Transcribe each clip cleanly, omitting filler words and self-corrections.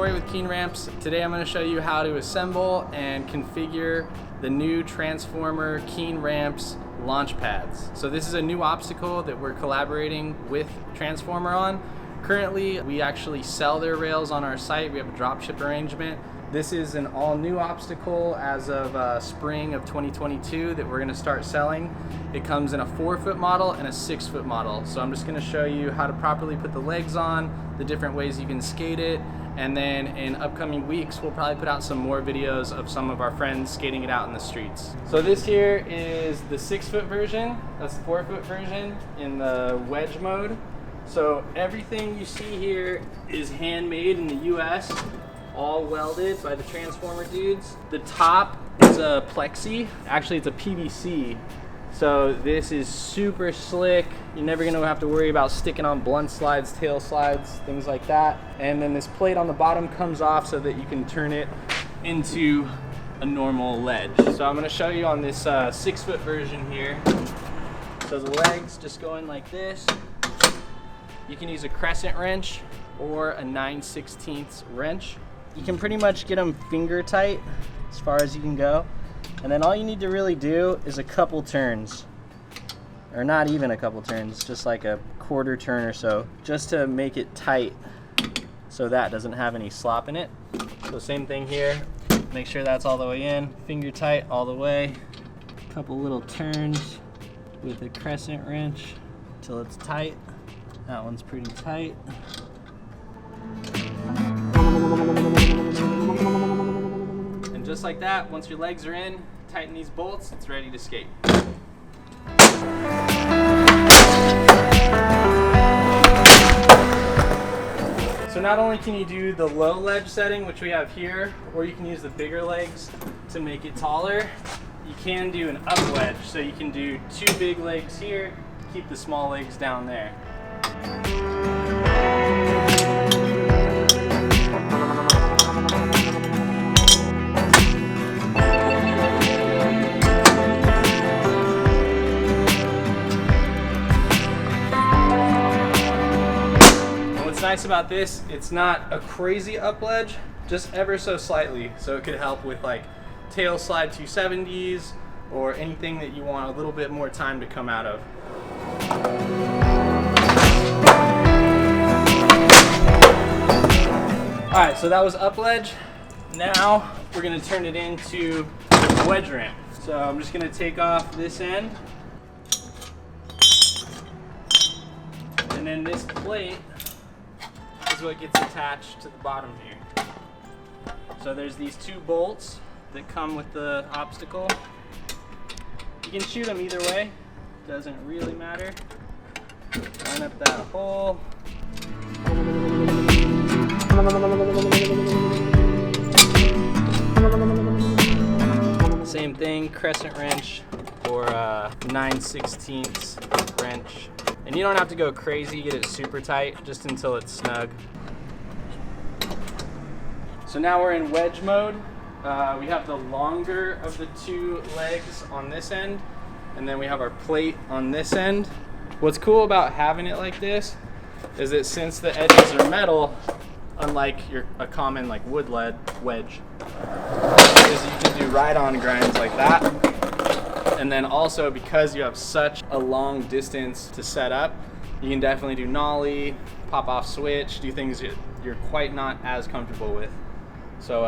Corey with Keen Ramps. Today I'm going to show you how to assemble and configure the new Transformer Keen Ramps launch pads. So this is a new obstacle that we're collaborating with Transformer on. Currently, we actually sell their rails on our site. We have a dropship arrangement. This is an all-new obstacle as of spring of 2022 that we're going to start selling. It comes in a 4-foot model and a 6-foot model. So I'm just going to show you how to properly put the legs on, the different ways you can skate it, and then in upcoming weeks we'll probably put out some more videos of some of our friends skating it out in the streets. So this here is the 6-foot version. That's the 4-foot version in the wedge mode. So everything you see here is handmade in the US, all welded by the Transformer dudes. The top is a plexi, actually it's a PVC. So this is super slick. You're never gonna have to worry about sticking on blunt slides, tail slides, things like that. And then this plate on the bottom comes off so that you can turn it into a normal ledge. So I'm gonna show you on this 6-foot version here. So the legs just go in like this. You can use a crescent wrench or a 9/16 wrench. You can pretty much get them finger tight as far as you can go. And then all you need to really do is a couple turns, or not even a couple turns, just like a quarter turn or so, just to make it tight so that doesn't have any slop in it. So same thing here, make sure that's all the way in, finger tight all the way. A couple little turns with a crescent wrench till it's tight. That one's pretty tight. And just like that, once your legs are in, tighten these bolts, it's ready to skate. So not only can you do the low ledge setting, which we have here, or you can use the bigger legs to make it taller, you can do an up wedge. So you can do 2 big legs here, keep the small legs down there. What's nice about this, it's not a crazy up ledge, just ever so slightly. So it could help with like tail slide 270s or anything that you want a little bit more time to come out of. Alright, so that was up ledge. Now we're going to turn it into a wedge ramp. So I'm just going to take off this end. And then this plate is what gets attached to the bottom here. So there's these 2 bolts that come with the obstacle. You can shoot them either way, doesn't really matter. Line up that hole. Same thing, crescent wrench or 9/16 wrench. And you don't have to go crazy, get it super tight, just until it's snug. So now we're in wedge mode. We have the longer of the 2 legs on this end, and then we have our plate on this end. What's cool about having it like this is that since the edges are metal, unlike a common like wood lead wedge, is you can do ride-on grinds like that. And then also because you have such a long distance to set up, you can definitely do nollie, pop off switch, do things that you're quite not as comfortable with. So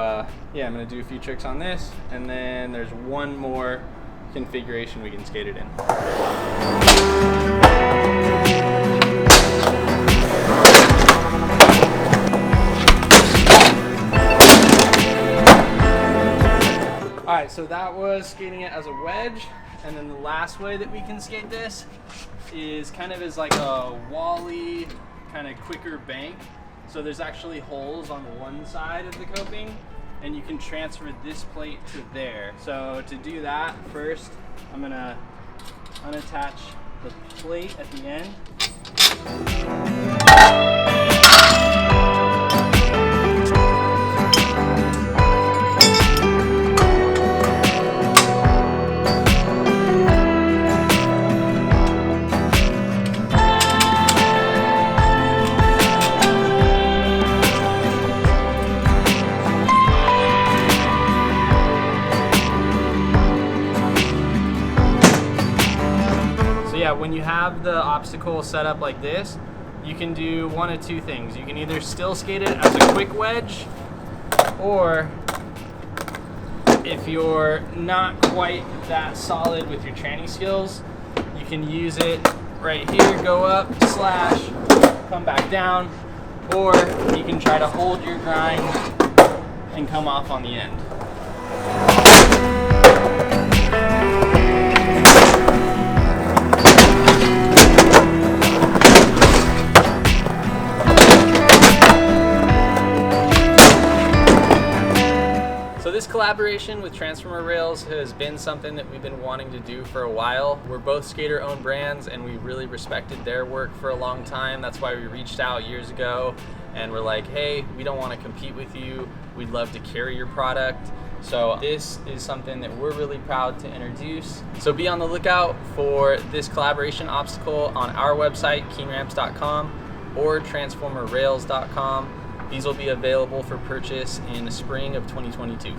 yeah, I'm gonna do a few tricks on this, and then there's one more configuration we can skate it in. Alright, so that was skating it as a wedge, and then the last way that we can skate this is kind of as like a wally, kind of quicker bank. So there's actually holes on one side of the coping, and you can transfer this plate to there. So to do that, first I'm gonna unattach the plate at the end. yeah, when you have the obstacle set up like this, you can do one of two things. You can either still skate it as a quick wedge, or if you're not quite that solid with your tranny skills, you can use it right here, go up, slash, come back down, or you can try to hold your grind and come off on the end. So this collaboration with Transformer Rails has been something that we've been wanting to do for a while. We're both skater-owned brands, and we really respected their work for a long time. That's why we reached out years ago, and we're like, hey, we don't want to compete with you. We'd love to carry your product. So this is something that we're really proud to introduce. So be on the lookout for this collaboration obstacle on our website, keenramps.com or transformerrails.com. These will be available for purchase in the spring of 2022.